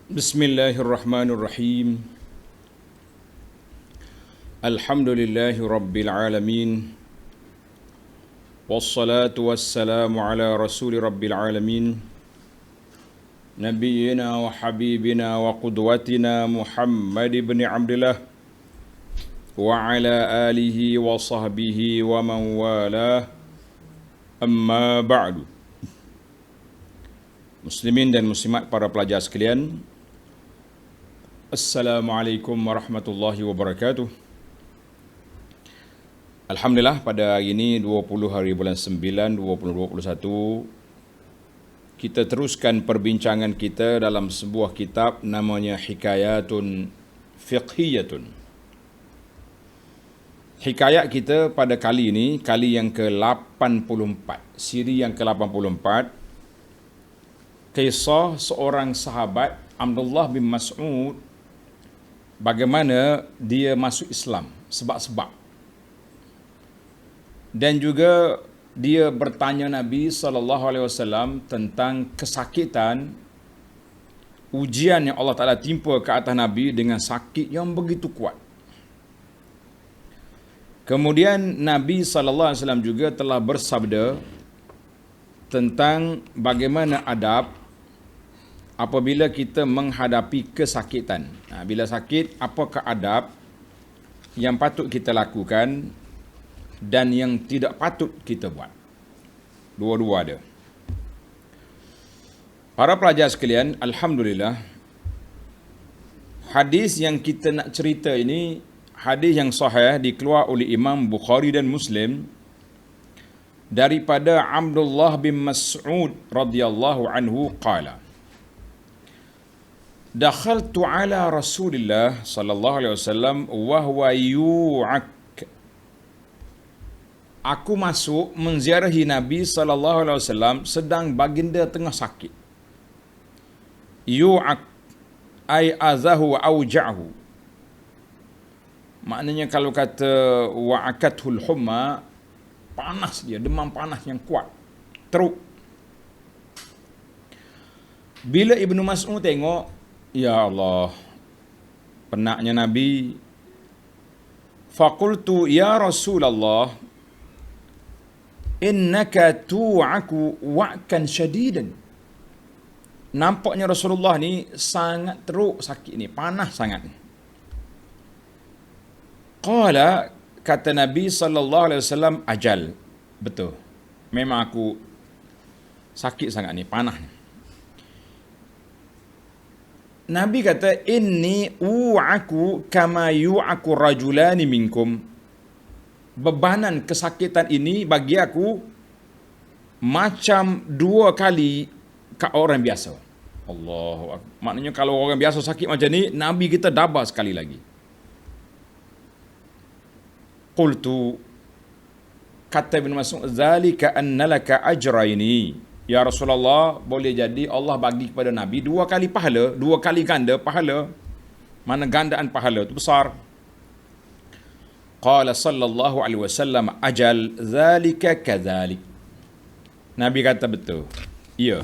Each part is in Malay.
Bismillahirrahmanirrahim. Alhamdulillahi rabbil alamin. Wassalatu wassalamu ala rasuli rabbil alamin. Nabiyyina wa habibina wa qudwatina Muhammad ibn Abdullah wa ala alihi wa sahbihi wa man walah. Amma ba'du. Muslimin dan muslimat, para pelajar sekalian, Assalamualaikum warahmatullahi wabarakatuh. Alhamdulillah, pada hari ini 20 hari bulan 9 2021, kita teruskan perbincangan kita dalam sebuah kitab namanya Hikayatun Fiqhiyatun. Hikayat kita pada kali ini, kali yang ke-84, siri yang ke-84, kisah seorang sahabat Abdullah bin Mas'ud, bagaimana dia masuk Islam, sebab-sebab. Dan juga dia bertanya Nabi SAW tentang kesakitan, ujian yang Allah Ta'ala timpa ke atas Nabi dengan sakit yang begitu kuat. Kemudian Nabi SAW juga telah bersabda tentang bagaimana adab apabila kita menghadapi kesakitan. Bila sakit, apakah adab yang patut kita lakukan dan yang tidak patut kita buat. Dua-dua ada. Para pelajar sekalian, Alhamdulillah, hadis yang kita nak cerita ini, hadis yang sahih dikeluar oleh Imam Bukhari dan Muslim daripada Abdullah bin Mas'ud radhiyallahu anhu qala, dakhaltu ala Rasulillah sallallahu alaihi wasallam wa huwa yu'ak. Aku masuk menziarahi Nabi sallallahu alaihi wasallam sedang baginda tengah sakit. Yu'ak ay azahu wa auja'hu. Maknanya kalau kata wa'akathul humma, panas dia, demam panas yang kuat, teruk. Bila Ibnu Mas'ud tengok, ya Allah, penatnya Nabi. Faqultu ya Rasulullah, innaka tu'aku wa'kan syadidan. Nampaknya Rasulullah ni sangat teruk sakit ni, panas sangat. Qala, kata Nabi SAW, ajal, betul, memang aku sakit sangat ni, panas ni. Nabi kata, inni u'aku kama yu'aku rajulani minkum. Bebanan kesakitan ini bagi aku macam 2 kali kat orang biasa. Allahu Akbar. Maknanya kalau orang biasa sakit macam ni, Nabi kita double sekali lagi. Qultu, kata Ibn Mas'ud, zalika annalaka ajraini. Ya Rasulullah, boleh jadi Allah bagi kepada Nabi 2 kali pahala, 2 kali ganda pahala. Mana gandaan pahala itu besar. Qala sallallahu alaihi wasallam, ajal zalika kadzalik. Nabi kata betul. Ya.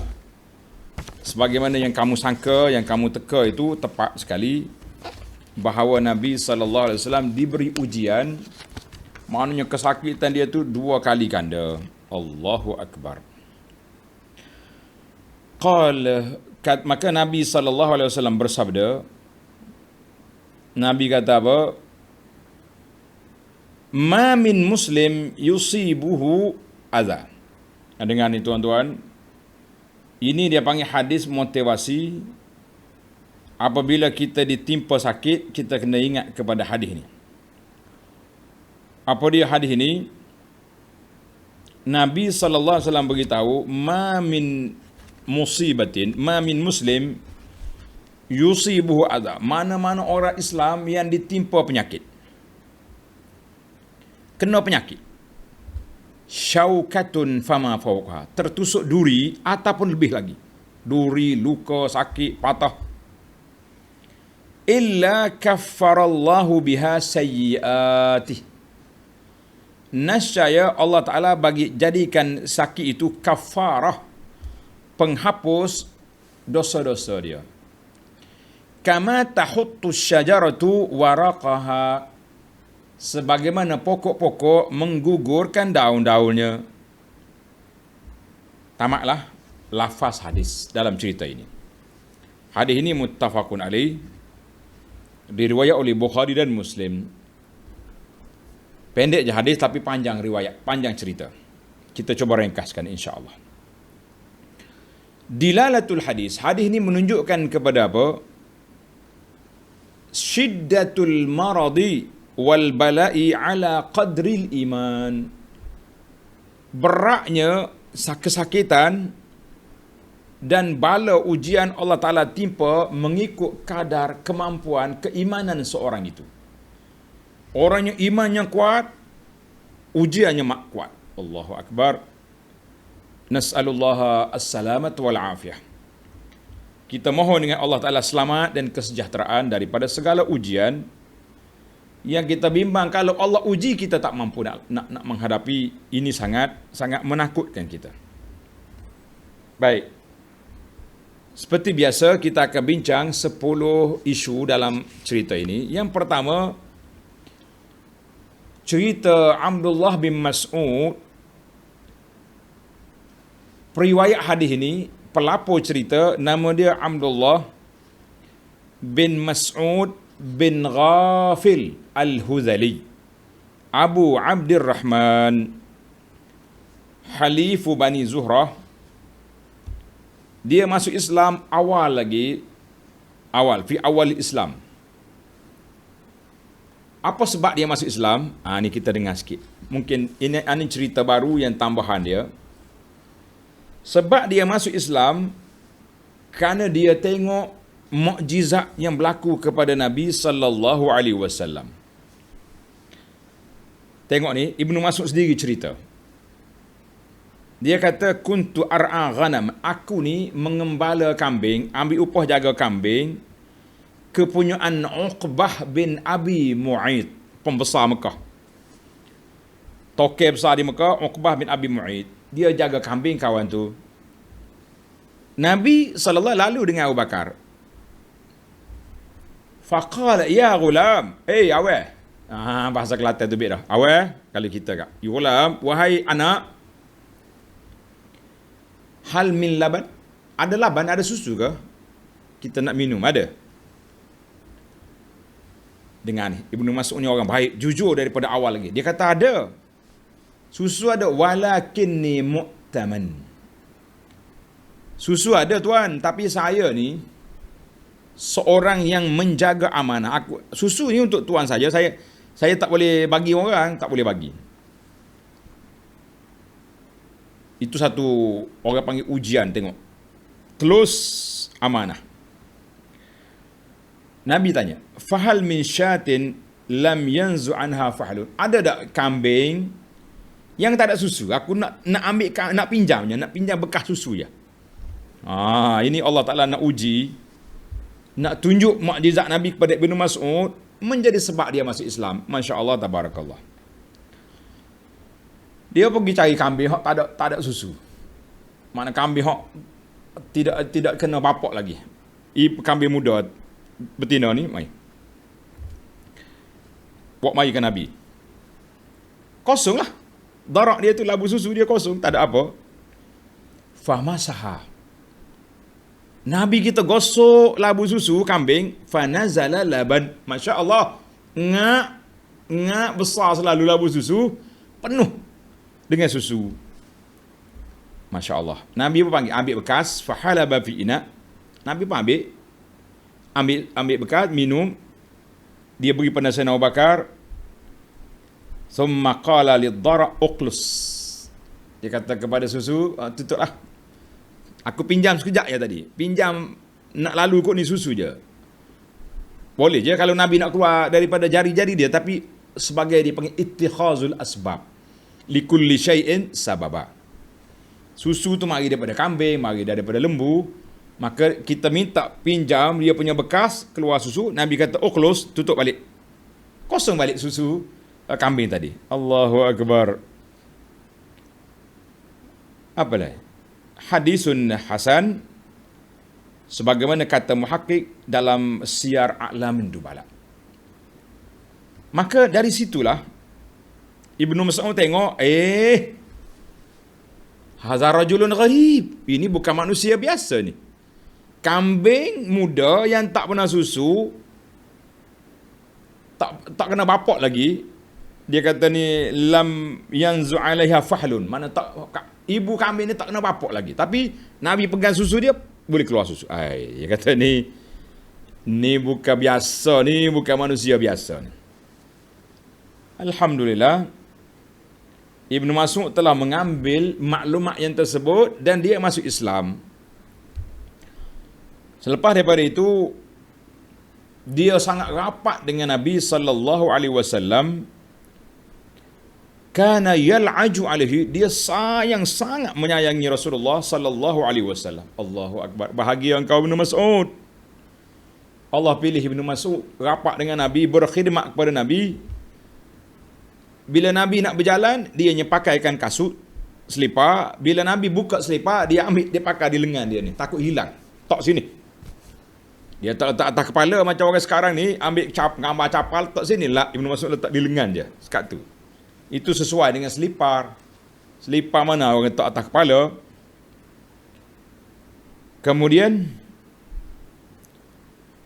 Sebagaimana yang kamu sangka, yang kamu teka itu tepat sekali, bahawa Nabi sallallahu alaihi wasallam diberi ujian, maknanya kesakitan dia tu 2 kali ganda. Allahu Akbar. Maka Nabi SAW bersabda, Nabi kata apa? Ma min muslim yusibuhu adha. Dengar ni tuan-tuan, ini dia panggil hadis motivasi. Apabila kita ditimpa sakit, kita kena ingat kepada hadis ni. Apa dia hadis ini? Nabi SAW beritahu, ma min musibatin, ma min muslim yusibuhu adha. Mana-mana orang Islam yang ditimpa penyakit, kena penyakit, syaukatun fama fawqaha, tertusuk duri ataupun lebih lagi, duri, luka, sakit, patah, illa kaffarallahu biha sayyiatih. Nascaya Allah Ta'ala bagi jadikan sakit itu kafarah, penghapus dosa-dosa dia. kama tahuttu syajaratu waraqaha, sebagaimana pokok-pokok menggugurkan daun-daunnya. Tamatlah lafaz hadis dalam cerita ini. Hadis ini muttafaqun alaih, diriwayat oleh Bukhari dan Muslim. Pendek je hadis tapi panjang riwayat, panjang cerita. Kita coba ringkaskan insya-Allah. Dilalatul hadis. Hadis ini menunjukkan kepada apa? Syiddatul maradi wal bala'i ala qadril iman. Beratnya kesakitan dan bala ujian Allah Ta'ala timpa mengikut kadar kemampuan keimanan seorang itu. Orang yang imannya kuat, ujiannya mak kuat. Allahu Akbar. Nas'alullaha as-salamat wal afiyah. Kita mohon dengan Allah Ta'ala selamat dan kesejahteraan daripada segala ujian yang kita bimbang kalau Allah uji kita tak mampu nak menghadapi. Ini sangat menakutkan kita. Baik. Seperti biasa kita akan bincang 10 isu dalam cerita ini. Yang pertama, cerita Abdullah bin Mas'ud. Periwayat hadis ini, pelapor cerita nama dia Abdullah bin Mas'ud bin Ghafil Al-Hudhali, Abu Abdurrahman, Halifu Bani Zuhrah. Dia masuk Islam fi awal Islam. Apa sebab dia masuk Islam? Ni kita dengar sikit. Mungkin ini cerita baru yang tambahan dia. Sebab dia masuk Islam kerana dia tengok mukjizat yang berlaku kepada Nabi sallallahu alaihi wasallam. Tengok ni, Ibnu Mas'ud sendiri cerita. Dia kata, kuntu ar'a ghanam. Aku ni mengembala kambing, ambil upah jaga kambing, kepunyaan Uqbah bin Abi Mu'aid, pembesar Mekah. Toke besar di Mekah, Uqbah bin Abi Mu'aid. Dia jaga kambing kawan tu. Nabi sallallahu lalu dengan Abu Bakar. Faqala ya ghulam, aweh. Bahasa Kelantan tu dah. Aweh, kalau kita kak. Ya ghulam, wahai anak. Hal min laban? Ada laban, ada susu ke? Kita nak minum, ada? Dengan Ibnu Mas'ud ni orang baik, jujur daripada awal lagi. Dia kata ada. Susu ada, walakinni mu'taman. Susu ada tuan, tapi saya ni seorang yang menjaga amanah. Susu ni untuk tuan saja. Saya tak boleh bagi orang, tak boleh bagi. Itu satu orang panggil ujian, tengok. Close amanah. Nabi tanya, fahal min syatin lam yanzu anha fahlun. Ada tak kambing yang tak ada susu? Aku nak ambil, nak pinjamnya, nak pinjam bekas susu je. Ini Allah Ta'ala nak uji, nak tunjuk mukjizat Nabi kepada Ibnu Mas'ud, menjadi sebab dia masuk Islam. Masya Allah, tabarakallah. Dia pergi cari kambing hak tak ada susu. Mana kambing hak tidak kena bapak lagi. Kambing muda betina ni mai. Buat mai ke Nabi. Kosong lah. Darak dia tu, labu susu dia kosong, tak ada apa. Famasaha. Nabi kita gosok labu susu kambing, fanazala laban. Masya Allah. Ngak besar selalu labu susu, penuh dengan susu. Masya Allah. Nabi pun panggil, ambil bekas, fahalaba fi ina. Nabi pun ambil bekas, minum. Dia beri pada Sayyidina Abu Bakar. Thumma qala lidhara uqlus. Dia kata kepada susu, tutuplah. Aku pinjam sekejap ya tadi. Pinjam, nak lalu kot ni susu je. Boleh je kalau Nabi nak keluar daripada jari-jari dia, tapi sebagai dia panggil ittikhazul asbab. Likulli syai'in sababa. Susu tu mari daripada kambing, mari daripada lembu. Maka kita minta pinjam dia punya bekas, keluar susu. Nabi kata, close, tutup balik. Kosong balik susu kambing tadi. Allahu Akbar. Apa lagi? Hadisun hasan, Sebagaimana kata muhakkik dalam Siyar A'lamin Nubala. Maka dari situlah Ibnu Mas'ud tengok, hazar rajulun gharib. Ini bukan manusia biasa ni. Kambing muda yang tak pernah susu, tak kena bapak lagi. Dia kata ni lam yanzu alaiha fahlun. Mana tak, ibu kambing ni tak kena bapak lagi. Tapi Nabi pegang susu dia boleh keluar susu. Dia kata ni bukan biasa, ni bukan manusia biasa ni. Alhamdulillah, Ibnu Mas'ud telah mengambil maklumat yang tersebut dan dia masuk Islam. Selepas daripada itu, dia sangat rapat dengan Nabi sallallahu alaihi wasallam. Kana yal'aju alaihi, dia sangat menyayangi Rasulullah sallallahu alaihi wasallam. Allahu akbar. Bahagia engkau Ibnu Mas'ud. Allah pilih Ibnu Mas'ud rapat dengan Nabi, berkhidmat kepada Nabi. Bila Nabi nak berjalan, dia pakaikan kasut, selipar. Bila Nabi buka selipar, dia ambil, dia pakai di lengan dia ni. Takut hilang. Tok sini. Dia tak letak atas kepala macam orang sekarang ni, ambil gambar capal, letak sini lah. Ibnu Mas'ud letak di lengan je, sekat tu. Itu sesuai dengan selipar. Selipar mana orang letak atas kepala. Kemudian,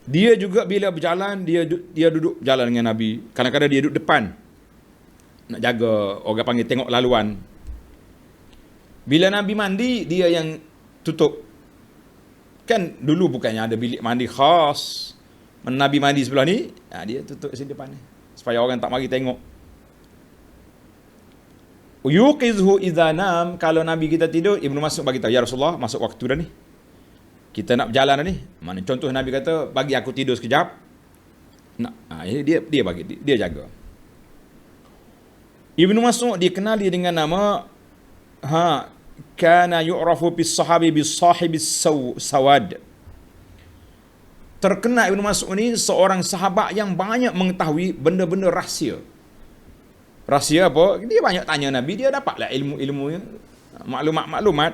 dia juga bila berjalan, dia duduk berjalan dengan Nabi. Kadang-kadang dia duduk depan. Nak jaga, orang panggil tengok laluan. Bila Nabi mandi, dia yang tutup. Kan dulu bukannya ada bilik mandi khas. Nabi mandi sebelah ni, dia tutup sini depan ni. Supaya orang tak mari tengok. Yuqizhu idza nam, kalau Nabi kita tidur, Ibnu Mas'ud bagi tahu, ya Rasulullah, masuk waktu dah ni. Kita nak berjalan dah ni. Mana contoh Nabi kata, bagi aku tidur sekejap. Dia bagi, dia jaga. Ibnu Mas'ud dikenali dengan nama kana yu'rafu bis sahabi bis sahibis sawad. Terkenal Ibnu Mas'ud ni seorang sahabat yang banyak mengetahui benda-benda rahsia. Rahsia apa? Dia banyak tanya Nabi, dia dapatlah ilmu-ilmu, maklumat-maklumat.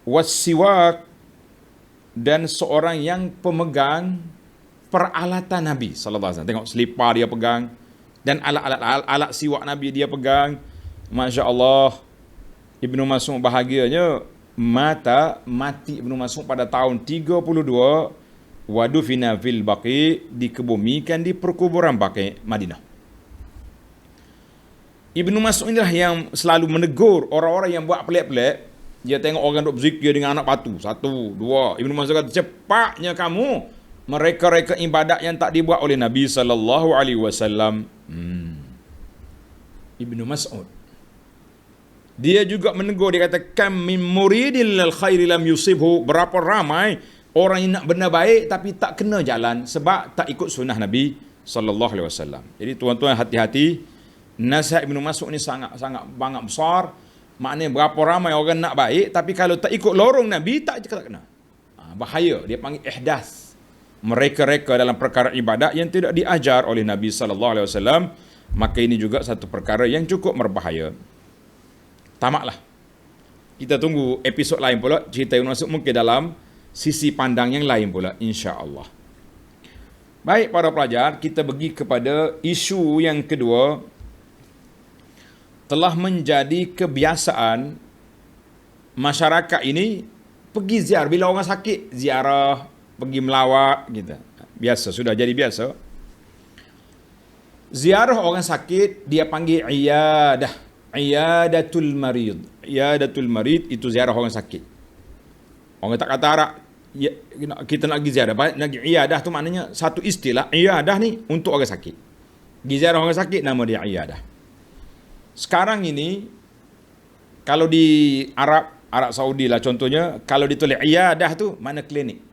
Wasiwak, dan seorang yang pemegang peralatan Nabi sallallahu alaihi wasallam. Tengok selipar dia pegang, dan alat siwak Nabi dia pegang. Masya-Allah, Ibnu Mas'ud bahagianya mati Ibnu Mas'ud pada tahun 32, wadufina fil Baqi, dikebumikan di perkuburan Baqi, Madinah. Ibnu Mas'ud inilah yang selalu menegur orang-orang yang buat pelik-pelik. Dia tengok orang duk berzikir dengan anak batu, 1, 2. Ibnu Mas'ud kata, cepatnya kamu mereka-reka ibadat yang tak dibuat oleh Nabi sallallahu alaihi wasallam. Ibnu Mas'ud, dia juga menegur, dia kata, kam min muridil lil khairi lam yusibhu, berapa ramai orang yang nak benda baik tapi tak kena jalan sebab tak ikut sunnah Nabi sallallahu alaihi wasallam. Jadi tuan-tuan hati-hati, nasihat Ibnu Mas'ud ni sangat banyak besar. Maknanya berapa ramai orang nak baik tapi kalau tak ikut lorong Nabi tak kena. Bahaya, dia panggil ihdas. Mereka-reka dalam perkara ibadat yang tidak diajar oleh Nabi sallallahu alaihi wasallam, maka ini juga satu perkara yang cukup berbahaya. Tamaklah. Kita tunggu episod lain pula, cerita Ibnu Mas'ud mungkin dalam sisi pandang yang lain pula, insya-Allah. Baik para pelajar, kita pergi kepada isu yang kedua. Telah menjadi kebiasaan masyarakat ini pergi ziarah bila orang sakit, ziarah, pergi melawat gitu. Biasa, sudah jadi biasa. Ziarah orang sakit dia panggil iyadah. Iyadatul marid. Iyadatul marid itu ziarah orang sakit. Orang tak kata Arab, kita nak pergi ziarah. Nak iyadah tu maknanya satu istilah. Iyadah ni untuk orang sakit. Pergi ziarah orang sakit nama dia iyadah. Sekarang ini kalau di Arab Saudi lah contohnya, kalau ditulis iyadah tu mana klinik.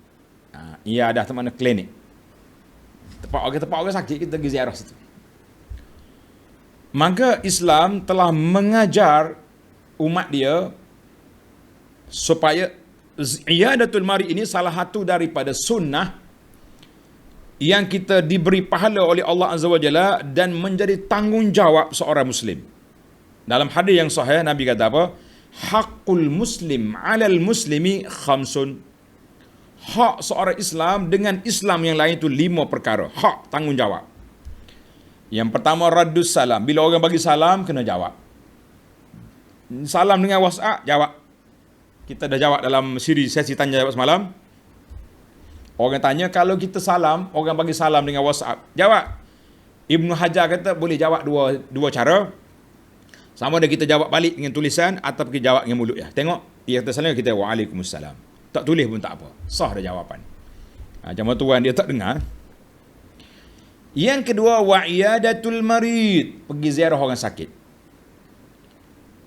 Iyadah tu mana klinik. Tempat orang sakit kita pergi ziarah situ. Maka Islam telah mengajar umat dia supaya iyadatul mari ini salah satu daripada sunnah yang kita diberi pahala oleh Allah Azza wa Jalla dan menjadi tanggungjawab seorang Muslim. Dalam hadis yang sahih Nabi kata apa? Haqqul muslim 'alal muslimi khamsun. Hak seorang Islam dengan Islam yang lain itu 5 perkara. Hak tanggungjawab. Yang pertama, raddus salam. Bila orang bagi salam, kena jawab. Salam dengan WhatsApp, jawab. Kita dah jawab dalam sesi tanya jawab semalam. Orang tanya, kalau kita salam, orang bagi salam dengan WhatsApp, jawab. Ibnu Hajar kata boleh jawab dua cara. Sama ada kita jawab balik dengan tulisan atau kita jawab dengan mulut. Tengok, dia kata salam, kita waalaikumsalam. Tak tulis pun tak apa. Sah dah jawapan. Jamaah tuan dia tak dengar. Yang kedua, wa'iyadatul marid. Pergi ziarah orang sakit.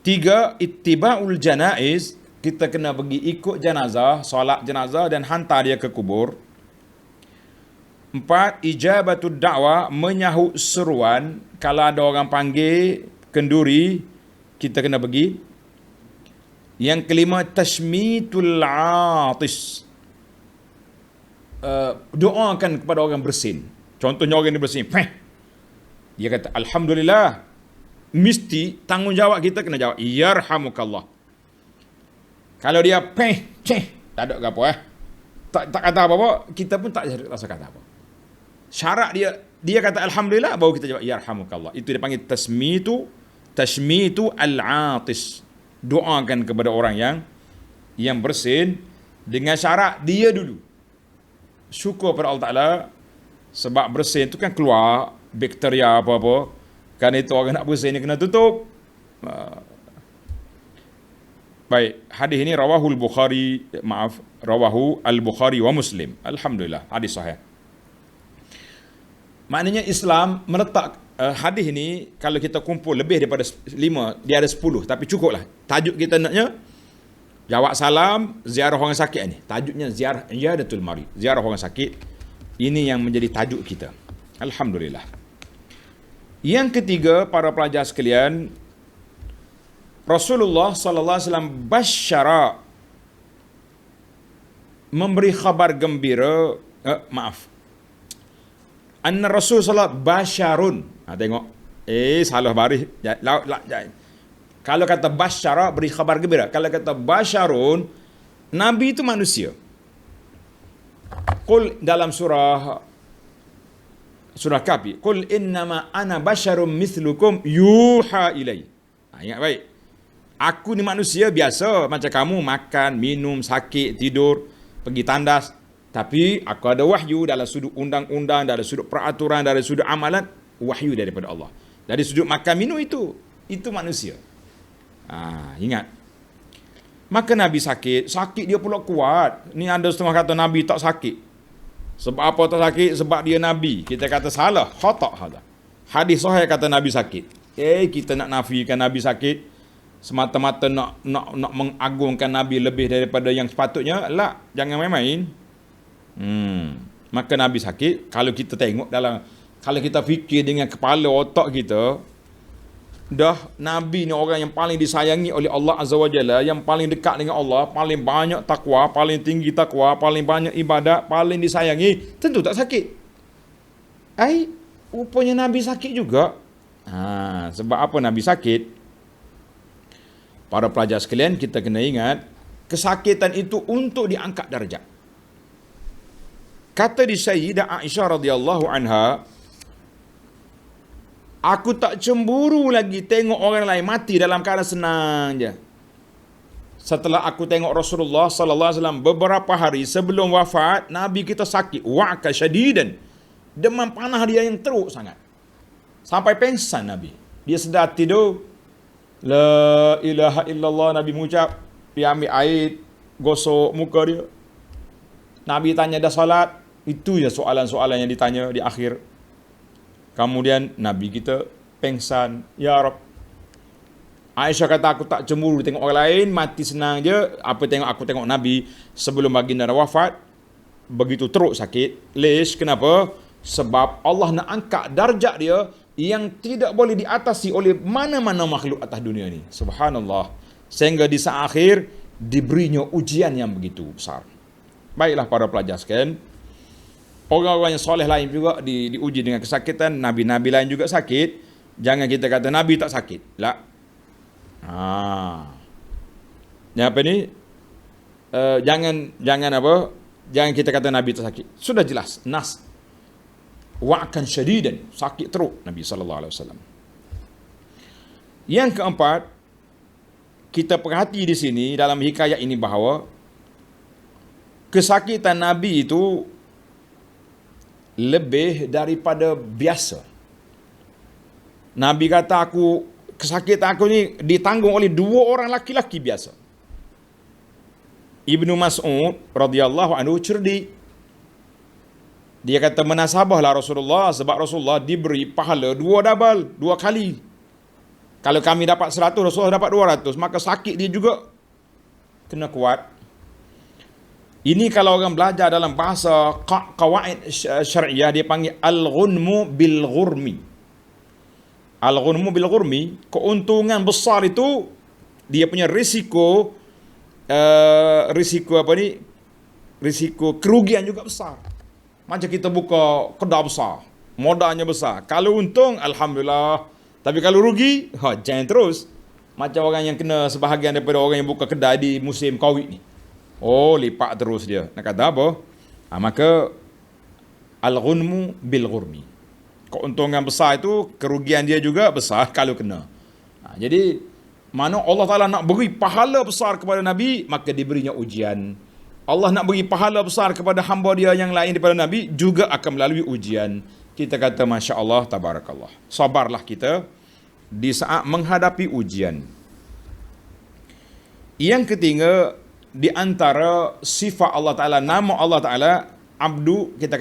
3, ittiba'ul janaiz. Kita kena pergi ikut jenazah, solat jenazah dan hantar dia ke kubur. 4, ijabatud da'wah. Menyahut seruan. Kalau ada orang panggil kenduri, kita kena pergi. Yang kelima, tashmitul atis. Doakan kepada orang bersin. Contohnya orang ni bersin, dia kata alhamdulillah. Mesti tanggungjawab kita kena jawab yarhamukallah. Kalau dia tak ada apa tak kata apa-apa, kita pun tak rasa kata apa. Syarat dia kata alhamdulillah, baru kita jawab yarhamukallah. Itu dia panggil tashmitu al-atis. Doakan kepada orang yang bersin dengan syarat dia dulu syukur pada Allah Ta'ala, sebab bersin tu kan keluar bakteria apa-apa, kan itu orang nak bersin ni kena tutup. Baik, hadis ini rawahu al-Bukhari wa Muslim. Alhamdulillah, hadis sahih. Maknanya Islam meletak hadis ini, kalau kita kumpul lebih daripada 5, dia ada 10, tapi cukuplah. Tajuk kita naknya jawab salam, ziarah orang sakit ni. Tajuknya ziyaratul marid, ziarah orang sakit. Ini yang menjadi tajuk kita. Alhamdulillah. Yang ketiga, para pelajar sekalian, Rasulullah sallallahu alaihi wasallam basyara, memberi khabar gembira, anna Rasul sallallahu basyarun. Tengok. Salah baris. Kalau kata basyara, beri khabar gembira. Kalau kata basyarun, Nabi itu manusia. Qul dalam surah Kahfi, qul innama ana basyarum mithlukum yuha ilai. Ingat baik. Aku ni manusia biasa macam kamu, makan, minum, sakit, tidur, pergi tandas. Tapi aku ada wahyu dalam sudut undang-undang, dalam sudut peraturan, dalam sudut amalan, wahyu daripada Allah. Dari sudut makan minum itu manusia. Ingat. Maka Nabi sakit dia pula kuat. Ni ada setengah kata Nabi tak sakit. Sebab apa tak sakit? Sebab dia Nabi. Kita kata salah, khata' hadha. Hadis sahih kata Nabi sakit. Kita nak nafikan Nabi sakit semata-mata nak mengagungkan Nabi lebih daripada yang sepatutnya. Jangan main-main. Maka Nabi sakit. Kalau kita tengok kalau kita fikir dengan kepala otak kita, dah Nabi ni orang yang paling disayangi oleh Allah Azza wa Jalla, yang paling dekat dengan Allah, paling banyak takwa, paling tinggi takwa, paling banyak ibadat, paling disayangi, tentu tak sakit. Rupanya Nabi sakit juga. Sebab apa Nabi sakit? Para pelajar sekalian, kita kena ingat, kesakitan itu untuk diangkat darjat. Kata di Sayyidah Aisyah radhiyallahu anha, aku tak cemburu lagi tengok orang lain mati dalam keadaan senang je. Setelah aku tengok Rasulullah sallallahu alaihi wasallam beberapa hari sebelum wafat, Nabi kita sakit, wa'ka syadidan. Demam panah dia yang teruk sangat. Sampai pengsan Nabi. Dia sedar tidur. La ilaha illallah, Nabi mengucap, dia ambil air, gosok muka dia. Nabi tanya dah salat. Itu je soalan-soalan yang ditanya di akhir. Kemudian Nabi kita pengsan. Ya Rab, Aisyah kata aku tak cemburu tengok orang lain mati senang je. Aku tengok Nabi sebelum baginda wafat begitu teruk sakit. Kenapa? Sebab Allah nak angkat darjat dia yang tidak boleh diatasi oleh mana-mana makhluk atas dunia ni. Subhanallah. Sehingga di saat akhir diberinya ujian yang begitu besar. Baiklah para pelajar sekalian, orang-orang yang soleh lain juga diuji dengan kesakitan. Nabi-nabi lain juga sakit. Jangan kita kata Nabi tak sakit. Apa ni? Jangan Jangan kita kata Nabi itu sakit. Sudah jelas, nas. Wa'kan syadidan, sakit teruk Nabi sallallahu alaihi wasallam. Yang keempat, kita perhati di sini dalam hikayat ini bahawa kesakitan Nabi itu lebih daripada biasa. Nabi kata kesakitan aku ni ditanggung oleh 2 orang laki-laki biasa. Ibnu Mas'ud radhiyallahu anhu cerdik. Dia kata menasabahlah Rasulullah sebab Rasulullah diberi pahala 2 double, 2 kali. Kalau kami dapat 100, Rasulullah dapat 200, maka sakit dia juga kena kuat. Ini kalau orang belajar dalam bahasa qawaid syariah, dia panggil al-ghunmu bil ghurmi. Al-ghunmu bil ghurmi, keuntungan besar itu dia punya risiko risiko kerugian juga besar. Macam kita buka kedai besar, modalnya besar. Kalau untung, alhamdulillah. Tapi kalau rugi, jangan terus. Macam orang yang kena sebahagian daripada orang yang buka kedai di musim Covid ni. Lipat terus dia. Nak kata apa? Maka al-ghunmu bil ghurmi. Keuntungan besar itu, kerugian dia juga besar kalau kena. Jadi, mana Allah Ta'ala nak beri pahala besar kepada Nabi, maka diberinya ujian. Allah nak beri pahala besar kepada hamba dia yang lain daripada Nabi, juga akan melalui ujian. Kita kata Masya Allah, Tabarakallah. Sabarlah kita di saat menghadapi ujian. Yang ketiga, di antara sifat Allah Ta'ala, nama Allah Ta'ala, Abdu, kita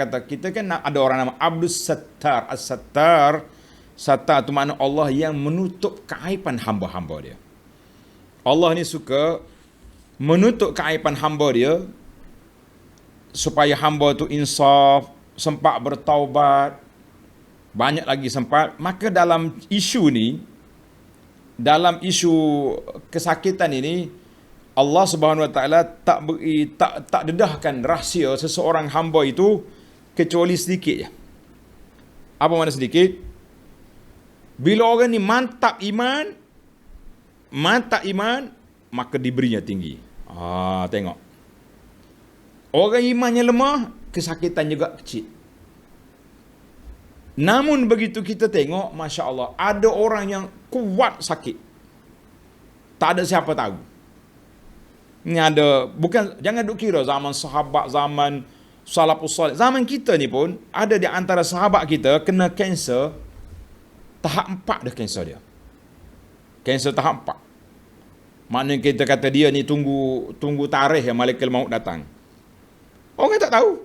kan ada orang nama Abdus Sattar. As-Sattar, Sattar itu makna Allah yang menutup keaiban hamba-hamba dia. Allah ni suka menutup keaiban hamba dia supaya hamba tu insaf, sempat bertaubat, banyak lagi sempat. Maka dalam isu ni, dalam isu kesakitan ini, Allah Subhanahu Wa Taala tak dedahkan rahsia seseorang hamba itu kecuali sedikit je. Apa makna sedikit? Bila orang ni mantap iman, maka diberinya tinggi. Tengok. Orang imannya lemah, kesakitan juga kecil. Namun begitu kita tengok, Masya Allah, ada orang yang kuat sakit. Tak ada siapa tahu. Ini ada, jangan duk kira zaman sahabat, zaman salafus salih. Zaman kita ni pun, ada di antara sahabat kita kena kanser, tahap 4 dah kanser dia. Kanser tahap 4. Maknanya kita kata dia ni tunggu tarikh yang malaikat maut datang. Orang tak tahu.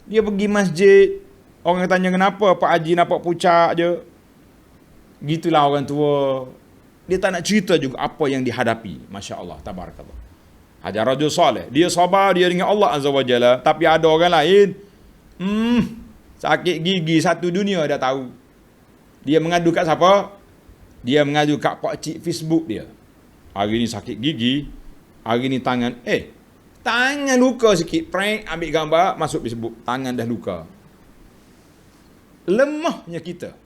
Dia pergi masjid, orang tanya kenapa Pak Haji nampak pucat je. Gitulah orang tua. Dia tak nak cerita juga apa yang dihadapi. Masya Allah, tabarakallah. Ada rajul soleh, dia sabar, dia dengan Allah Azza wa Jalla. Tapi ada orang lain, sakit gigi satu dunia dah tahu. Dia mengadu kat siapa? Dia mengadu kat pak cik Facebook dia. Hari ni sakit gigi, hari ni tangan, tangan luka sikit, prank, ambil gambar, masuk Facebook, tangan dah luka. Lemahnya kita.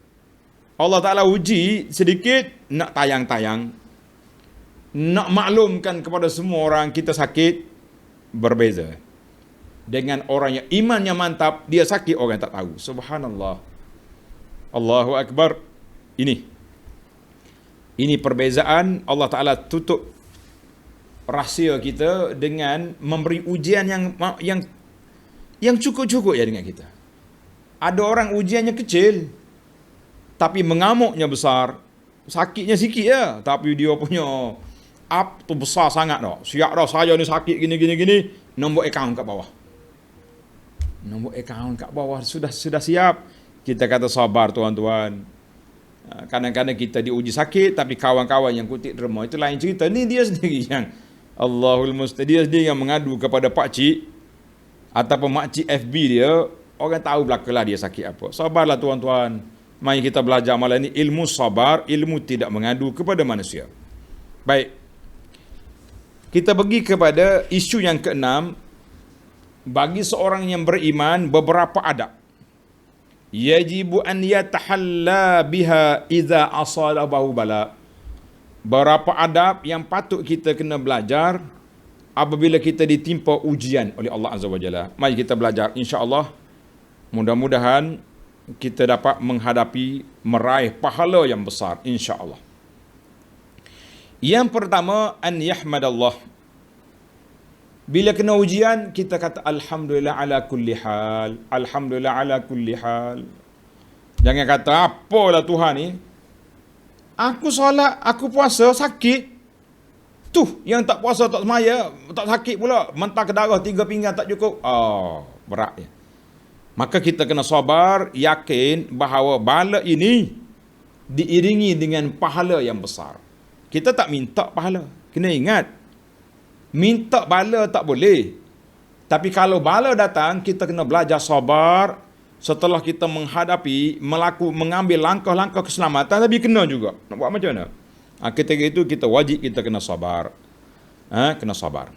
Allah Ta'ala uji sedikit, nak tayang-tayang, nak maklumkan kepada semua orang kita sakit, berbeza. Dengan orang yang imannya mantap, dia sakit, orang tak tahu. Subhanallah. Allahu Akbar. Ini perbezaan. Allah Ta'ala tutup rahsia kita dengan memberi ujian yang cukup-cukup ya dengan kita. Ada orang ujiannya kecil, tapi mengamuknya besar. Sakitnya sikit ya, tapi dia punya up tu besar sangat dah. Siap dah, saya ni sakit gini. Nombor akaun kat bawah. Nombor akaun kat bawah sudah siap. Kita kata sabar tuan-tuan. Kadang-kadang kita diuji sakit, tapi kawan-kawan yang kutip derma itu lain cerita. Ni dia sendiri yang Allahul Musta'an, dia sendiri yang mengadu kepada pakcik ataupun makcik FB dia. Orang tahu belakalah dia sakit apa. Sabarlah tuan-tuan. Mari kita belajar malam ini ilmu sabar, ilmu tidak mengadu kepada manusia. Baik. Kita pergi kepada isu yang keenam. Bagi seorang yang beriman, beberapa adab. Yajibu an yatahalla biha idza asalabahu bala. Berapa adab yang patut kita kena belajar apabila kita ditimpa ujian oleh Allah Azza wa Jalla. Mari kita belajar, insya-Allah. Mudah-mudahan kita dapat menghadapi, meraih pahala yang besar, insya-Allah. Yang pertama, an yahmadallah. Bila kena ujian, kita kata alhamdulillah ala kulli hal. Alhamdulillah ala kulli hal. Jangan kata, apalah Tuhan ni, aku solat, aku puasa, sakit. Tuh, yang tak puasa, tak semaya, tak sakit pula. Mentah ke darah, 3 pinggan tak cukup. Oh, berat ya. Maka kita kena sabar, yakin bahawa bala ini diiringi dengan pahala yang besar. Kita tak minta pahala. Kena ingat, minta bala tak boleh. Tapi kalau bala datang, kita kena belajar sabar. Setelah kita menghadapi, mengambil langkah-langkah keselamatan, tapi kena juga. Nak buat macam mana? Ketika itu kita wajib, kita kena sabar. Kena sabar.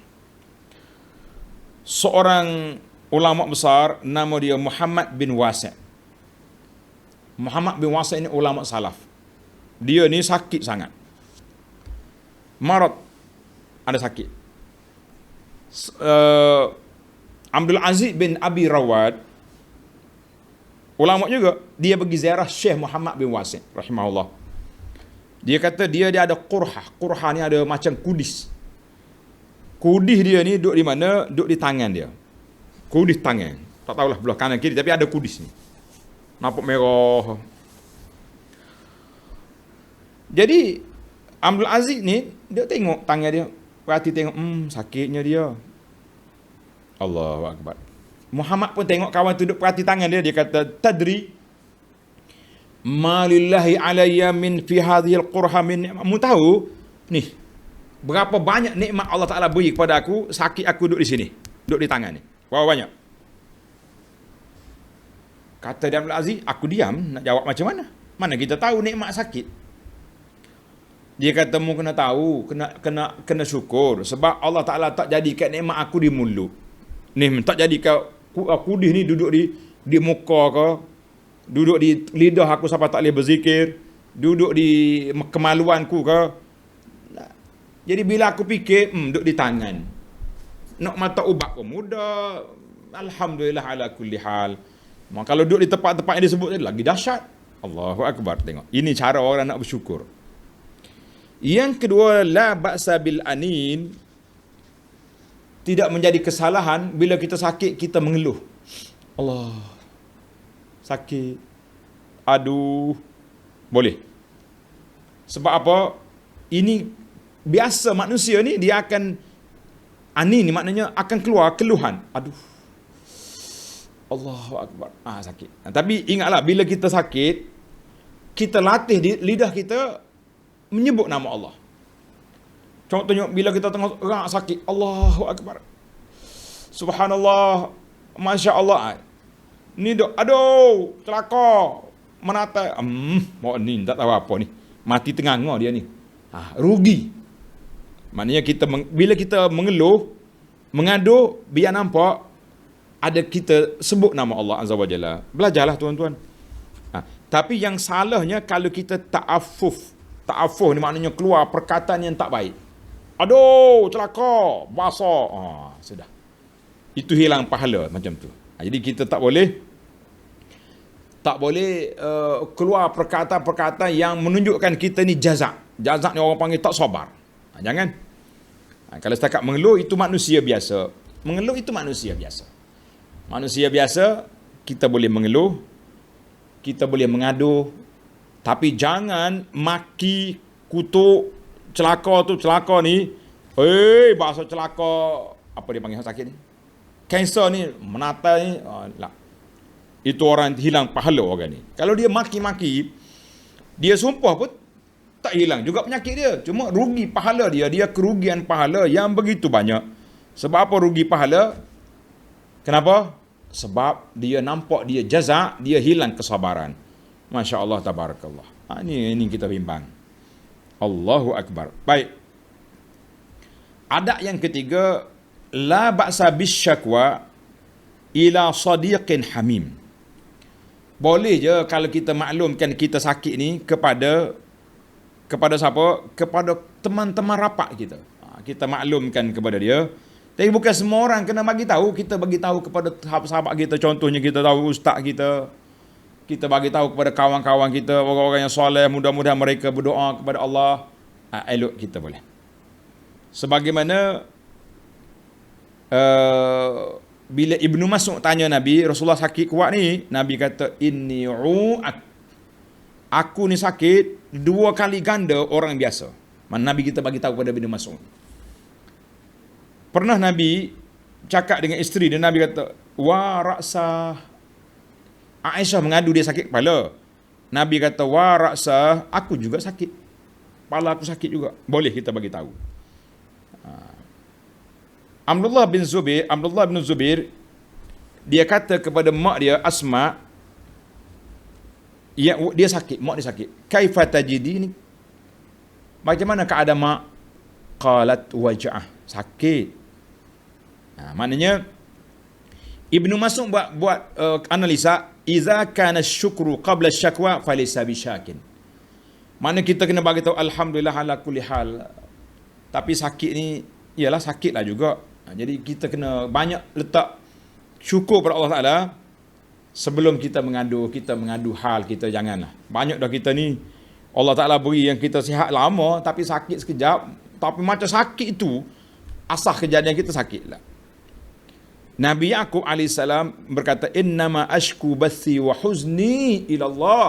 Seorang ulama besar, nama dia Muhammad bin Wasi'. Muhammad bin Wasi' ini ulama salaf. Dia ni sakit sangat. Marad, ada sakit. Abdul Aziz bin Abi Rawad, ulama juga, dia pergi ziarah Syekh Muhammad bin Wasi' rahimahullah. Dia kata dia ada qurhah. Qurhah ni ada macam kudis. Kudis dia ni duduk di mana? Duduk di tangan dia. Kudis tangan. Tak tahulah belah kanan kiri, tapi ada kudis ni. Nampak merah. Jadi Abdul Aziz ni, dia tengok tangan dia. Perhati tengok, sakitnya dia. Allahu Akbar. Muhammad pun tengok kawan tu duduk perhati tangan dia. Dia kata, tadri ma lillahi alayya min fi hadhil qurha min ni'mah. Mu tahu ni berapa banyak nikmat Allah Taala beri kepada aku, sakit aku duduk di sini, duduk di tangan ni. Berapa banyak? Kata dia Abdul Aziz, aku diam, nak jawab macam mana? Mana kita tahu nikmat sakit? Dia kata, mu kena tahu, kena syukur sebab Allah Taala tak jadikan nikmat aku di mulut. Ni tak jadikan aku ni duduk di muka ke, duduk di lidah aku sampai tak boleh berzikir, duduk di kemaluanku ke. Jadi bila aku fikir, duduk di tangan. Nak mata ubat pun mudah. Alhamdulillah ala kulli hal. Kalau duduk di tempat-tempat yang disebut tadi, lagi dahsyat. Allahu Akbar. Tengok, ini cara orang nak bersyukur. Yang kedua, la ba'sa bil anin. Tidak menjadi kesalahan bila kita sakit, kita mengeluh. Allah, sakit. Aduh. Boleh. Sebab apa? Ini biasa manusia ni, dia akan, ani ni maknanya akan keluar keluhan. Aduh. Allahu Akbar. Sakit. Tapi ingatlah, bila kita sakit, kita latih di lidah kita menyebut nama Allah. Contohnya, bila kita tengah sakit, Allahu Akbar. Subhanallah. Masya Allah. Ni dok, aduh, celaka. Menata. Mau ni, tak tahu apa ni. Mati tengah-tengah dia ni. Rugi. Maknanya bila kita mengeluh, mengadu, biar nampak ada kita sebut nama Allah Azza wa Jalla. Belajarlah tuan-tuan. Tapi yang salahnya kalau kita ta'affuf. Ta'affuf ni maknanya keluar perkataan yang tak baik. Aduh, celaka, basah. Sudah. Itu hilang pahala macam tu. Jadi kita tak boleh keluar perkataan-perkataan yang menunjukkan kita ni jazak. Jazak ni orang panggil tak sabar. Jangan. Kalau setakat mengeluh, itu manusia biasa. Mengeluh itu manusia biasa. Manusia biasa, kita boleh mengeluh, kita boleh mengadu, tapi jangan maki, kutuk, celaka ni. Bahasa celaka, apa dia panggil sakit ni? Kanser ni, menata ni. Itu orang hilang pahala orang ni. Kalau dia maki-maki, dia sumpah pun tak hilang juga penyakit dia. Cuma rugi pahala dia. Dia kerugian pahala yang begitu banyak. Sebab apa rugi pahala? Kenapa? Sebab dia nampak dia jazak, dia hilang kesabaran. Masya Allah, tabarakallah. Ini kita bimbang. Allahu Akbar. Baik. Adab yang ketiga, la ba'sa bisyakwa ila sadiqin hamim. Boleh je kalau kita maklumkan kita sakit ni kepada siapa? Kepada teman-teman rapat kita. kita maklumkan kepada dia. Tapi bukan semua orang kena bagi tahu. Kita bagi tahu kepada sahabat kita, contohnya kita tahu ustaz kita bagi tahu kepada kawan-kawan kita, orang-orang yang soleh, mudah-mudahan mereka berdoa kepada Allah. Elok kita boleh. Sebagaimana bila Ibnu Mas'ud tanya Nabi, Rasulullah sakit kuat ni, Nabi kata inni aku ni sakit 2 kali ganda orang biasa. Mana Nabi kita bagi tahu kepada Ibnu Mas'ud. Pernah Nabi cakap dengan isteri dia, Nabi kata wa ra'sah, Aisyah mengadu dia sakit kepala. Nabi kata wa ra'sah, aku juga sakit, kepala aku sakit juga, boleh kita bagi tahu. Abdullah bin Zubair dia kata kepada mak dia Asma, dia sakit, mak dia sakit. Kaifa tajidi ni? Macam mana keadaan mak? Qalat waja'ah, sakit. Maknanya Ibnu Mas'ud buat analisa, iza kana syukru qabla syakwa falaysa bisyakin. Mana kita kena bagi tahu alhamdulillah ala kulli hal. Tapi sakit ni ialah sakitlah juga. Jadi kita kena banyak letak syukur pada Allah Taala sebelum kita mengadu hal kita. Janganlah banyak dah kita ni Allah Taala beri yang kita sihat lama tapi sakit sekejap, tapi macam sakit itu asal kejadian kita sakitlah. Nabi Yaqub AS berkata, innama ashku bathi wa huzni ila Allah.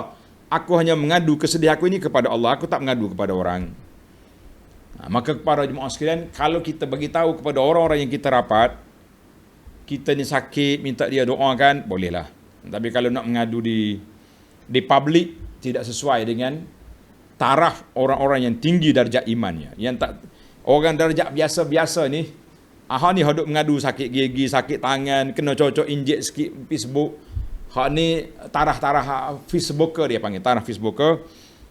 Aku hanya mengadu kesedihan aku ini kepada Allah, aku tak mengadu kepada orang. Maka kepada jemaah sekalian, kalau kita bagi tahu kepada orang-orang yang kita rapat, kita ni sakit, minta dia doakan, bolehlah. Tapi kalau nak mengadu di publik, tidak sesuai dengan taraf orang-orang yang tinggi darjat imannya. Yang tak, orang darjat biasa-biasa ni, ni hadut mengadu sakit gigi, sakit tangan, kena cocok injek sikit Facebook. Hak ni tarah-tarah Facebooker, dia panggil tarah Facebooker.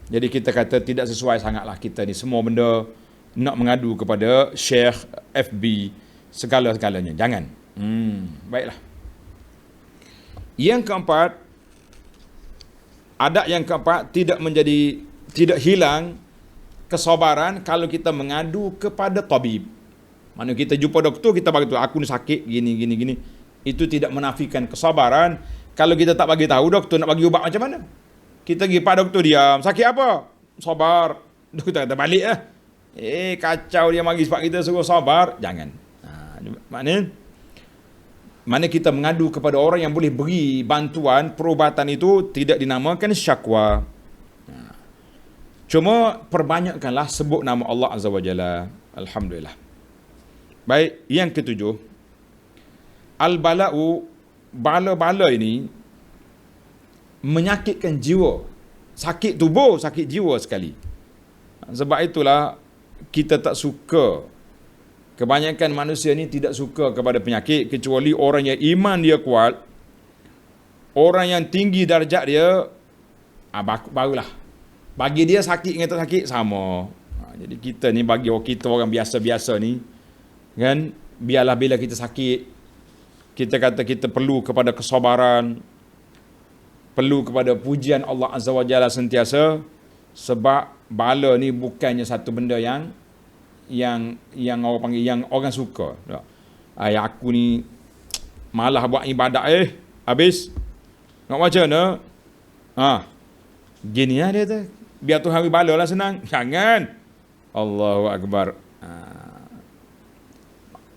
Jadi kita kata tidak sesuai sangatlah kita ni semua benda nak mengadu kepada Syekh, FB, segala-galanya. Jangan. Baiklah. Yang keempat, adab yang keempat, tidak hilang kesabaran kalau kita mengadu kepada tabib. Mana kita jumpa doktor, kita bagi tahu aku ni sakit gini. Itu tidak menafikan kesabaran. Kalau kita tak bagi tahu, doktor nak bagi ubat macam mana? Kita pergi pada doktor, diam. Sakit apa? Sabar. Doktor kata balik lah. Kacau dia bagi sebab kita suruh sabar. Jangan. Mana kita mengadu kepada orang yang boleh beri bantuan perubatan itu tidak dinamakan syakwa. Cuma perbanyakkanlah sebut nama Allah Azza wa Jalla. Alhamdulillah. Baik, yang ketujuh, al-bala'u, bala-bala ini menyakitkan jiwa. Sakit tubuh, sakit jiwa sekali. Sebab itulah kita tak suka, kebanyakan manusia ni tidak suka kepada penyakit, kecuali orang yang iman dia kuat, orang yang tinggi darjat dia, barulah. Bagi dia sakit dengan tak sakit sama. Jadi kita ni, bagi kita orang biasa-biasa ni, kan, biarlah bila kita sakit, kita kata kita perlu kepada kesabaran, perlu kepada pujian Allah Azza wa Jalla sentiasa, sebab bala ni bukannya satu benda yang orang panggil, yang orang suka. Aku ni malah buat ibadat habis nak macam mana? Gini lah dia tu. Biar Tuhan bagi bala lah senang. Jangan. Allahu Akbar.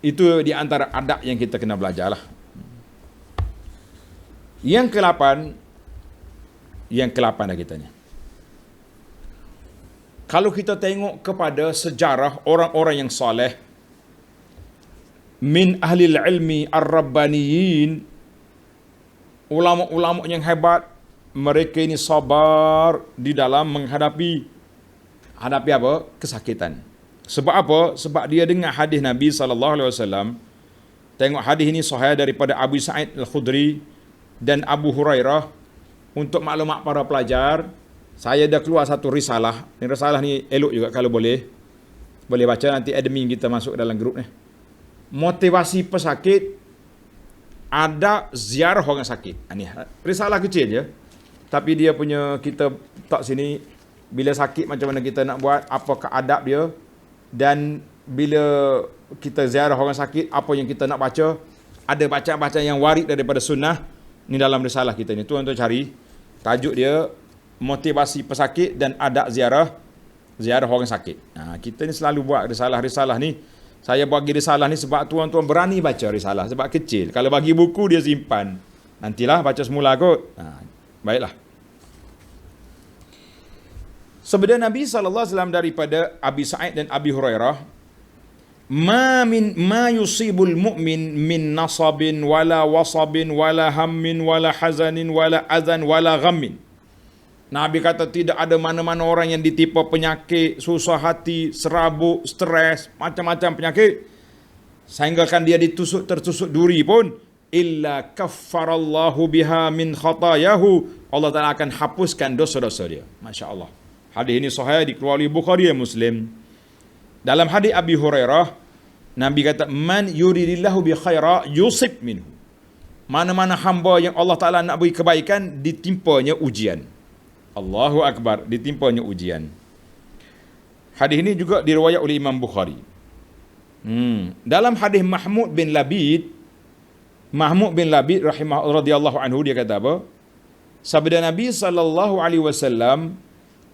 Itu di antara adab yang kita kena belajar lah. Yang ke-8 dah kitanya. Kalau kita tengok kepada sejarah orang-orang yang soleh, min ahlil ilmi ar-rabbaniyin, ulama-ulama yang hebat, mereka ini sabar di dalam menghadapi apa? Kesakitan. Sebab apa? Sebab dia dengar hadis Nabi SAW. Tengok hadis ini sahih daripada Abu Sa'id Al-Khudri dan Abu Hurairah. Untuk maklumat para pelajar, saya dah keluar satu risalah. Risalah ni elok juga kalau boleh baca, nanti admin kita masuk dalam grup ni. Motivasi pesakit, ada ziarah orang sakit. Ini risalah kecil je, tapi dia punya, kita tak sini bila sakit macam mana kita nak buat, apakah adab dia, dan bila kita ziarah orang sakit, apa yang kita nak baca, ada bacaan-bacaan yang warid daripada sunnah ni dalam risalah kita ni. Tuan-tuan cari, tajuk dia motivasi pesakit dan adab ziarah orang sakit. Kita ni selalu buat risalah-risalah ni. Saya bagi risalah ni sebab tuan-tuan berani baca risalah, sebab kecil. Kalau bagi buku dia simpan. Nantilah baca semula kot. Baiklah. Sabda Nabi SAW daripada Abi Sa'id dan Abi Hurairah, ma yusibul mu'min min nasabin wala wasabin wala hammin wala hazanin wala adhan wala ghammin. Nabi kata tidak ada mana-mana orang yang ditimpa penyakit, susah hati, serabut, stres, macam-macam penyakit, sehinggakan dia tertusuk duri pun, illa kaffarallahu biha min khatayahu, Allah Ta'ala akan hapuskan dosa-dosa dia. Masya Allah. Hadis ini sahih, dikeluarkan oleh Bukhari dan Muslim. Dalam hadis Abi Hurairah, Nabi kata, man yuridillahu bi khaira yusib minhu. Mana-mana hamba yang Allah Ta'ala nak beri kebaikan, ditimpanya ujian. Allahu Akbar, ditimpanya ujian. Hadis ini juga diriwayat oleh Imam Bukhari. Dalam hadis Mahmud bin Labid radhiyallahu anhu, dia kata apa? Sabda Nabi sallallahu alaihi wasallam,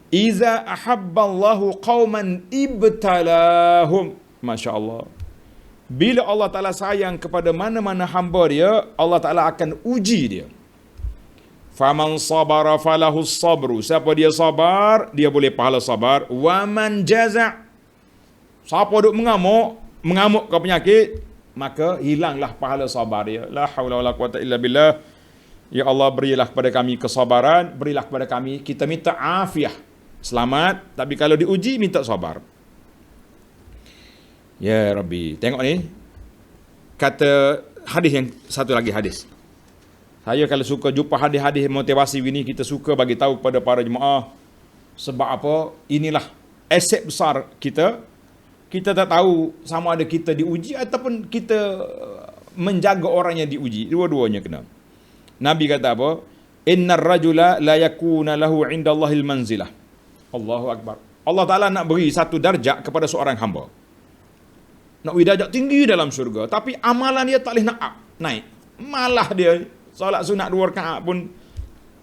"Iza ahabballahu qauman ibtalahum." Masya-Allah. Bila Allah Ta'ala sayang kepada mana-mana hamba dia, Allah Ta'ala akan uji dia. Faman sabara falahu sabru. Siapa dia sabar, dia boleh pahala sabar. Waman jaza'. Siapa duk mengamuk ke penyakit, maka hilanglah pahala sabar dia. La haula wala quwata illa billah. Ya Allah, berilah kepada kami kesabaran, berilah kepada kami, kita minta afiah, selamat, tapi kalau diuji minta sabar. Ya Rabbi. Tengok ni. Kata hadis yang satu lagi hadis. Saya kalau suka jumpa hadis-hadis motivasi ini, kita suka bagi tahu kepada para jemaah. Sebab apa? Inilah aset besar kita. Kita tak tahu sama ada kita diuji ataupun kita menjaga orang yang diuji. Dua-duanya kena. Nabi kata apa? Innar rajula la yakuna lahu indallahil manzilah. Allahu Akbar. Allah Ta'ala nak beri satu darjat kepada seorang hamba. Nak beri darjat tinggi dalam syurga. Tapi amalan dia tak boleh naik. Malah dia solat sunat 2 rakaat pun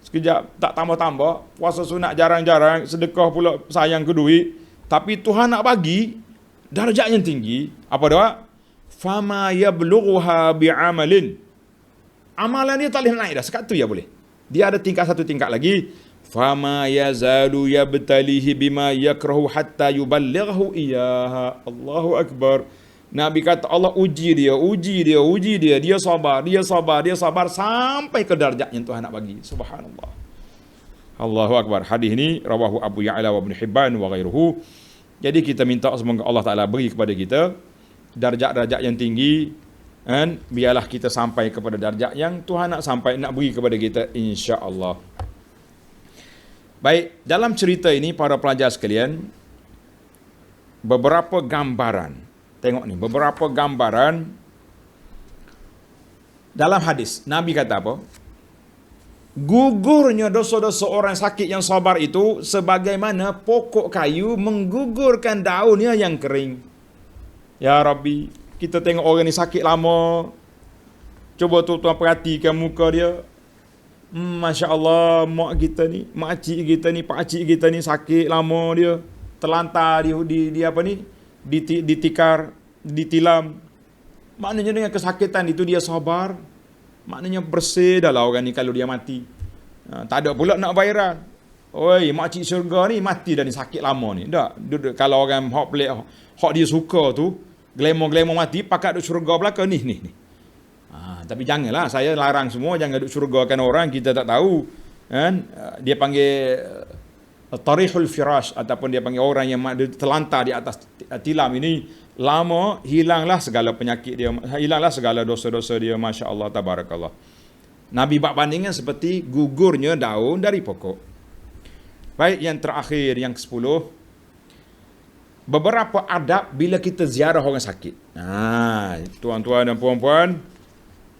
sekejap tak tambah-tambah, puasa sunat jarang-jarang, sedekah pula sayang ke duit, tapi Tuhan nak bagi darjat yang tinggi. Apa doa? Fama yablughuha bi'amalin. Amalan dia tak boleh naik dah, sekat tu ya boleh. Dia ada satu tingkat lagi. Fama yazalu yabtalihi bima yakrahu hatta yuballighahu iyyaha. Allahu Akbar. Nabi kata Allah uji dia. Dia sabar sampai ke darjat yang Tuhan nak bagi. Subhanallah. Allahu Akbar. Hadis ini rawahu Abu Ya'la wa Ibn Hibban wa ghairuhu. Jadi kita minta semoga Allah Ta'ala beri kepada kita darjat-darjat yang tinggi, dan biarlah kita sampai kepada darjat yang Tuhan nak beri kepada kita, insya-Allah. Baik, dalam cerita ini para pelajar sekalian, beberapa gambaran. Tengok ni, beberapa gambaran dalam hadis. Nabi kata apa? Gugurnya dosa-dosa orang sakit yang sabar itu sebagaimana pokok kayu menggugurkan daunnya yang kering. Ya Rabbi, kita tengok orang ni sakit lama. Cuba tuan-tuan perhatikan muka dia. Masya Allah, mak kita ni, makcik kita ni, pakcik kita ni sakit lama dia. Terlantar di apa ni? Ditikar, ditilam. Maknanya dengan kesakitan itu dia sabar. Maknanya bersih dah lah orang ni kalau dia mati. Tak ada pula nak bayaran. Oi, makcik syurga ni mati dah ni, sakit lama ni. Tak, kalau orang hok pelik, hok dia suka tu, glamour mati, pakat duduk syurga belaka ni. Tapi janganlah, saya larang semua, jangan duduk syurgakan orang, kita tak tahu. Kan? Dia panggil tarihul firash, ataupun dia panggil orang yang terlantar di atas tilam ini, lama hilanglah segala penyakit dia, hilanglah segala dosa-dosa dia. Masya Allah, tabarakallah. Nabi bak bandingkan seperti gugurnya daun dari pokok. Baik, yang terakhir, yang ke-10, beberapa adab bila kita ziarah orang sakit. Tuan-tuan dan puan-puan,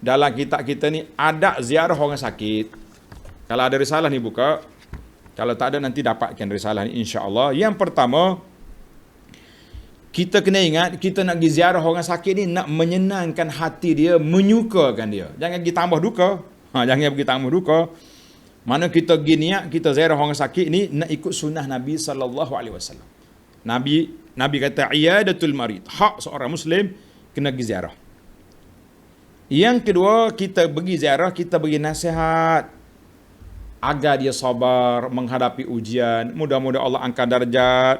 dalam kitab kita ni adab ziarah orang sakit. Kalau ada risalah ni buka, kalau tak ada nanti dapatkan risalah ni, insya-Allah. Yang pertama, kita kena ingat, kita nak pergi ziarah orang sakit ni nak menyenangkan hati dia, menyukakan dia. Jangan pergi tambah duka. Jangan pergi tambah duka. Mana kita pergi niat, kita ziarah orang sakit ni nak ikut sunnah Nabi SAW. Nabi kata, iyadatul marid. Hak seorang Muslim kena pergi ziarah. Yang kedua, kita pergi ziarah, kita bagi nasihat agar dia sabar menghadapi ujian. Mudah-mudahan Allah angkat darjat,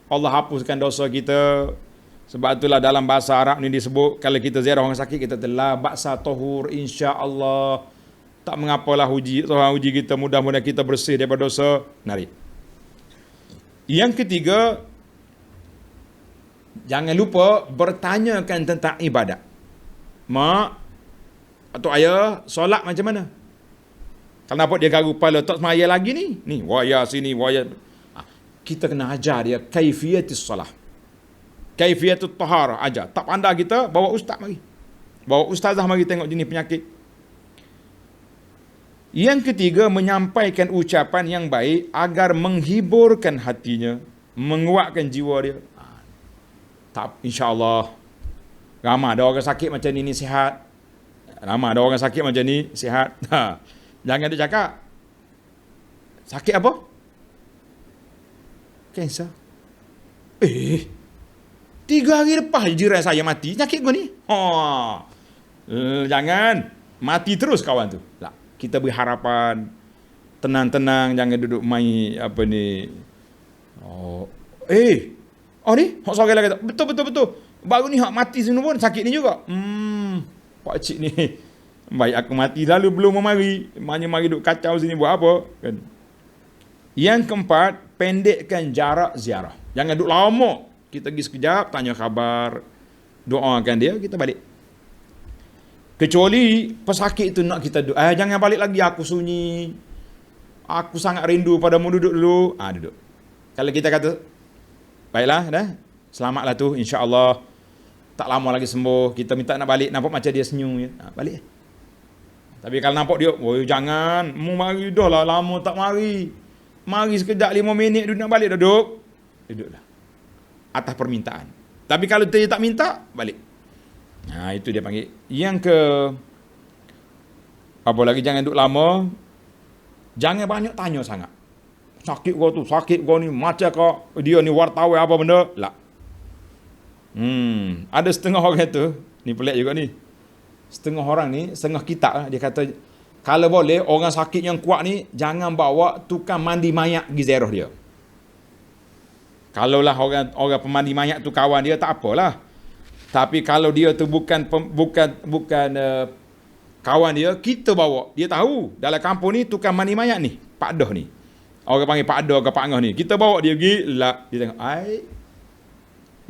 Allah hapuskan dosa kita. Sebab itulah dalam bahasa Arab ni disebut, kalau kita ziarah orang sakit, kita telah ba'sa tahur, insya-Allah. Tak mengapalah Tuhan uji kita, mudah-mudahan kita bersih daripada dosa. Mari. Yang ketiga, jangan lupa bertanyakan tentang ibadat. Mak atau ayah, solat macam mana? Kalau nampak dia garu kepala, tak semaya lagi ni. Ni, waya sini, waya. Kita kena ajar dia kaifiyatus salah. Kaifiyatut taharah ajar. Tak pandai kita, bawa ustaz mari. Bawa ustazah mari tengok jenis penyakit. Yang ketiga, menyampaikan ucapan yang baik agar menghiburkan hatinya, menguatkan jiwa dia. Tak, insya-Allah. Ramai ada orang sakit macam ni sihat. Ramai ada orang sakit macam ni sihat. Jangan dia cakap, sakit apa? Kanser. 3 hari lepas jiran saya mati, sakit kau ni. Jangan mati terus kawan tu. Lah, kita beri harapan, tenang-tenang, jangan duduk main apa ni. Ni, hak seorang lagi kata, betul. Baru ni hak mati sini pun sakit ni juga. Pak cik ni baik aku mati lalu belum memari. Mari duk kacau sini buat apa kan. Yang keempat, pendekkan jarak ziarah. Jangan duduk lama. Kita pergi sekejap, tanya khabar, doakan dia, kita balik. Kecuali pesakit itu nak kita jangan balik lagi, aku sunyi. Aku sangat rindu padamu, duduk dulu. Duduk. Kalau kita kata, baiklah dah, selamatlah tu, insya-Allah. Tak lama lagi sembuh, kita minta nak balik, nampak macam dia senyum je. Balik. Tapi kalau nampak dia, jangan, mu mari dah lah, lama tak mari. Mari sekejap 5 minit duduk nak balik, duduklah. Atas permintaan. Tapi kalau dia tak minta, balik. Itu dia panggil. Yang ke apa lagi, jangan duduk lama. Jangan banyak tanya sangat. Sakit kau ni, macam kau dia ni wartawan apa benda? Lah. Ada setengah orang tu, ni pelik juga ni. Setengah orang ni, setengah kitab lah, dia kata kalau boleh orang sakit yang kuat ni jangan bawa tukang mandi mayat pergi ziarah dia. Kalaulah orang pemandi mayat tu kawan dia, tak apalah. Tapi kalau dia tu bukan kawan dia, kita bawa. Dia tahu dalam kampung ni tukang mandi mayat ni, Pak Dah ni. Orang panggil Pak Dah ke Pak Ngah ni. Kita bawa dia pergi, dia tengok,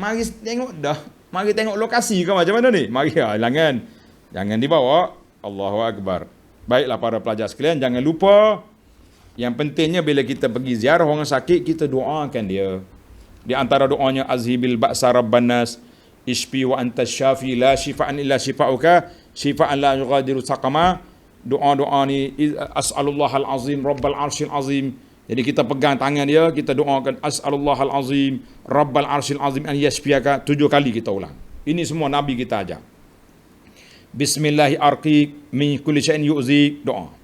mari tengok dah. Mari tengok lokasi ke macam mana ni. Mari jangan dibawa. Allahu Akbar. Baiklah para pelajar sekalian, jangan lupa, yang pentingnya bila kita pergi ziarah orang sakit, kita doakan dia. Di antara doanya, azhibil ba'sa rabbannas, ishfi wa anta syafi la shifaan illa shifauka shifaan la yughadiru saqama. Doa-doa ni, as'alullahal azim rabbal arsyil azim. Jadi kita pegang tangan dia, kita doakan as'alullahal azim rabbal arsyil azim an yashfiyaka. 7 kali kita ulang. Ini semua Nabi kita ajar. Bismillahi arqiq min kulli syai'in yu'zik, doa.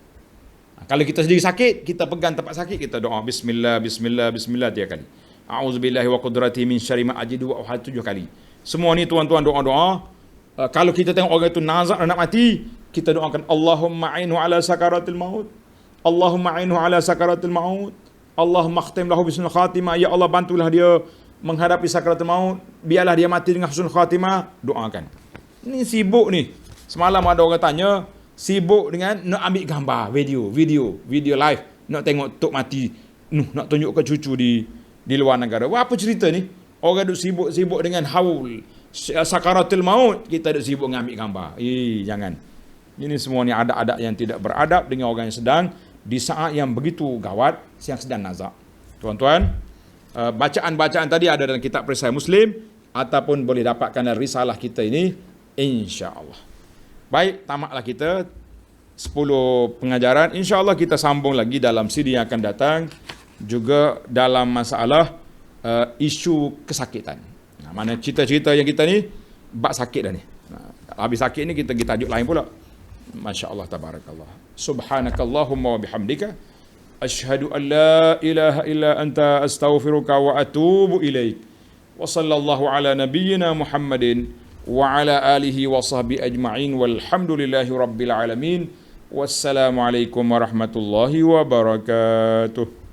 Kalau kita sendiri sakit, kita pegang tempat sakit, kita doa bismillah 3 kali. A'udzubillahi wa qudratihi min syarri ma ajidu wa uhad 7 kali. Semua ni tuan-tuan doa-doa. Kalau kita tengok orang itu nazak nak mati, kita doakan Allahumma a'inhu ala sakaratil maut. Allahumma a'inhu ala sakaratil maut. Allahumma khtim lahu bismil khatimah. Ya Allah, bantulah dia menghadapi sakaratul maut. Biarlah dia mati dengan husnul khatimah. Doakan. Ini sibuk ni. Semalam ada orang tanya, sibuk dengan nak ambil gambar, video live, nak tengok tok mati, nak tunjuk ke cucu di luar negara. Wah, apa cerita ni? Orang duk sibuk dengan haul sakaratul maut, kita duk sibuk dengan ambil gambar. Jangan. Ini semua ni adab-adab yang tidak beradab dengan orang yang sedang di saat yang begitu gawat, yang sedang nazak. Tuan-tuan, bacaan-bacaan tadi ada dalam kitab Perisai Muslim ataupun boleh dapatkan dalam risalah kita ini, insya-Allah. Baik, tamatlah kita 10 pengajaran. InsyaAllah kita sambung lagi dalam siri yang akan datang. Juga dalam masalah isu kesakitan. Mana cerita-cerita yang kita ni bab sakit dah ni. Habis sakit ni kita pergi tajuk lain pula. Masya-Allah tabarakallah. Subhanakallahumma wa bihamdika asyhadu an la ilaha illa anta astaghfiruka wa atubu ilaik. Wa sallallahu ala nabiyyina Muhammadin wa ala alihi wa sahbihi ajma'in walhamdulillahi rabbil alamin. Wassalamualaikum warahmatullahi wabarakatuh.